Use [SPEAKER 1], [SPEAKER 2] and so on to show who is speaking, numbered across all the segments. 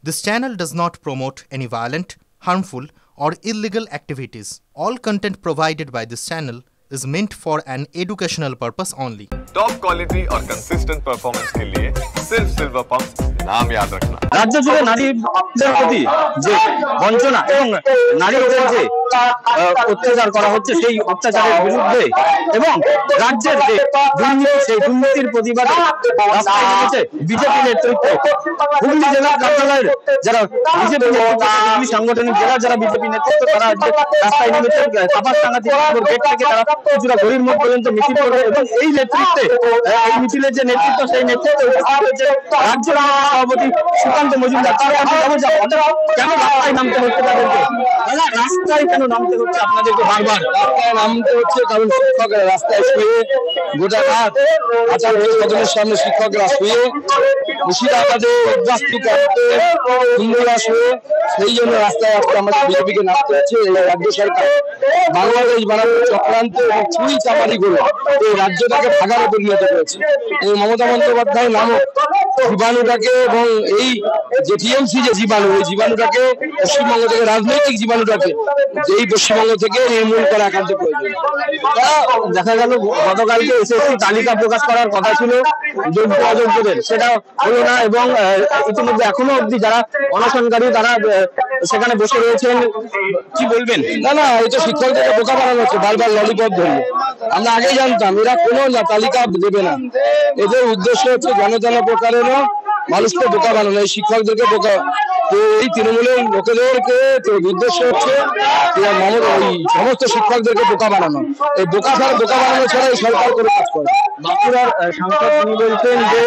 [SPEAKER 1] This channel does not promote any violent, harmful, or illegal activities. All content provided by this channel is meant for an educational purpose only.
[SPEAKER 2] Top quality और consistent performance के लिए सिर्फ silver pump नाम याद रखना।
[SPEAKER 3] রাজ্য জুড়ে নারীদের প্রতি যে বঞ্চনা এবং নারীদের যে অত্যাচার করা হচ্ছে সেই অত্যাচারের বিরুদ্ধে এবং রাজ্যের যে দুর্নীতি সেই দুর্নীতির প্রতিবাদে রাস্তায় নেমেছে বিজেপি নেতৃত্বে। হুগলি জেলা কার্যালয়ের যারা বিজেপি হুগলি সাংগঠনিক জেলার যারা বিজেপি নেতৃত্ব তারা আজকে রাস্তায় নেমেছে। কাপাসডাঙ্গা গেট থেকে তারা কিছুটা গরিব মোড় পর্যন্ত মিছিল করবে এবং এই নেতৃত্বে এই মিছিলের যে নেতৃত্ব সেই নেতৃত্বে রাজ্য সভাপতি সুকান্ত মজুমদার। কেন রাস্তায় নামতে হচ্ছে তাদেরকে? দাদা, রাস্তায় কেন নামতে হচ্ছে আপনাদেরকে বারবার?
[SPEAKER 4] নামতে হচ্ছে কারণ শিক্ষকরা রাস্তায় শুয়ে গোটা রাত আচার সদনের সামনে শিক্ষকরা শুয়ে মুর্শিদাবাদে হিন্দুরা শুয়ে, সেই জন্য রাস্তায় আজকে আমাদের বিজেপিকে নামতে হচ্ছে। এই রাজ্য সরকার বাংলাদেশ বানানোর চক্রান্ত এবং চুরি চামারি করে এই রাজ্যটাকে ভাগারে পরিণত করেছে। এই মমতা বন্দ্যোপাধ্যায় নামক জীবাণুটাকে এবং এই যে টিএমসি যে জীবাণু, এই জীবাণুটাকে পশ্চিমবঙ্গ থেকে, রাজনৈতিক জীবাণুটাকে এই পশ্চিমবঙ্গ থেকে নির্মূল করা একান্ত প্রয়োজন।
[SPEAKER 3] দেখা গেল গতকালকে এসএসসি তালিকা প্রকাশ করার কথা ছিল যোগ্য অযোগ্যদের, সেটা হলো না এবং ইতিমধ্যে এখনো অব্দি যারা অনশনকারী তারা সেখানে বসে রয়েছেন। কি বলবেন?
[SPEAKER 4] না, এই তো শিক্ষকদেরকে বোকা বানানো হচ্ছে বারবার ললিপপ ধরিয়ে। আমরা আগেই জানতাম এরা কোনো তালিকা দেবে না, এদের উদ্দেশ্য হচ্ছে যেন প্রকারেরও মানুষকে বোকা বানানো, এই শিক্ষকদেরকে বোকা। তো এই তৃণমূলের লোকেদেরকে উদ্দেশ্য হচ্ছে ওই সমস্ত শিক্ষকদেরকে বোকা বানানো। এই বোকা বানানো ছাড়া এই সরকার করে কাজ করে।
[SPEAKER 3] বাঁকুড়ার সাংসদ তিনি বলছেন যে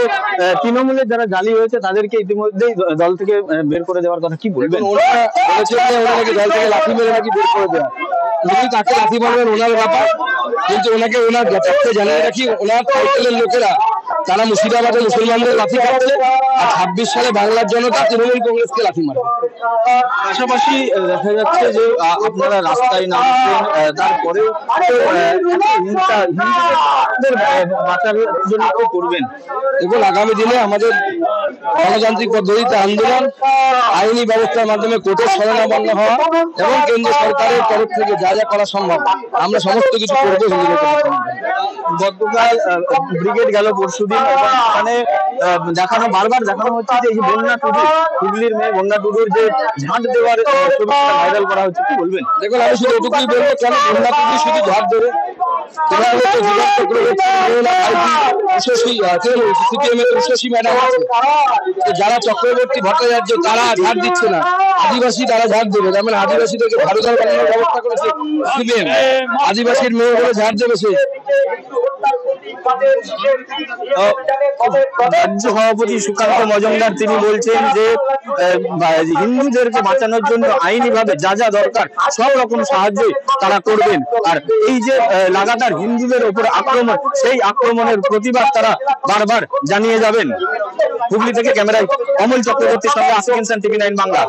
[SPEAKER 3] তৃণমূলের যারা জালি হয়েছে তাদেরকে ইতিমধ্যেই দল থেকে বের করে দেওয়ার কথা। কি বলবেন?
[SPEAKER 4] ওনারা বলেছেন যে ওনারা নাকি দল থেকে লাঠি মেরে নাকি বের করে দেওয়া। উনি তাকে লাঠি মারবেন ওনার ব্যাপার, কিন্তু ওনাকে ওনার তথ্যে জানিয়ে রাখি ওনার টাইটেলের লোকেরা তারা মুর্শিদাবাদে মুসলমানদের লাঠি খাচ্ছে আর 26 সালে বাংলার জনতা তৃণমূল কংগ্রেসকে লাঠি মারবে।
[SPEAKER 3] পাশাপাশি দেখা যাচ্ছে যে আপনারা রাস্তায় নামছেন, তারপরে বাঁচার জন্য কি করবেন?
[SPEAKER 4] দেখুন, আগামী দিনে আমাদের গণতান্ত্রিক পদ্ধতিতে আন্দোলন, আইনি ব্যবস্থার মাধ্যমে কোর্টের শরণাপন্ন হওয়া এবং কেন্দ্র সরকারের তরফ থেকে যা যা করা সম্ভব আমরা সমস্ত কিছু করবো।
[SPEAKER 3] গতকাল ব্রিগেড গেল পরশুদিন এবং সেখানে বারবার দেখানো হচ্ছে যে এই বন্যা টুডু, হুগলির মেয়ে বন্যা টুডুর যে ঝাঁট দেওয়ার ছবিটা ভাইরাল করা হচ্ছে। কি বলবেন?
[SPEAKER 4] দেখুন, আমি শুধু এটুকুই বলবো, কেন বন্যা টুডু শুধু ঝাঁট দেবে? যারা চক্রবর্তী ভট্টাচার্য তারা ঝাড় দিচ্ছে না, আদিবাসী তারা ঝাড় দেবে। যেমন আদিবাসীদেরকে ভারতের বানানোর ব্যবস্থা করেছে, আদিবাসীর মেয়ে বলে ঝাড় দেবে সে।
[SPEAKER 3] রাজ্য সভাপতি সুকান্ত মজুমদার তিনি বলছেন যে হিন্দুদেরকে বাঁচানোর জন্য আইনি ভাবে যা যা দরকার সব রকম সাহায্যই তারা করবেন। আর এই যে লাগাতার হিন্দুদের উপর আক্রমণ, সেই আক্রমণের প্রতিবাদ তারা বারবার জানিয়ে যাবেন। হুগলি থেকে ক্যামেরায় অমল চক্রবর্তীর সঙ্গে আসিফ ইনসান, টিভি 9 বাংলা।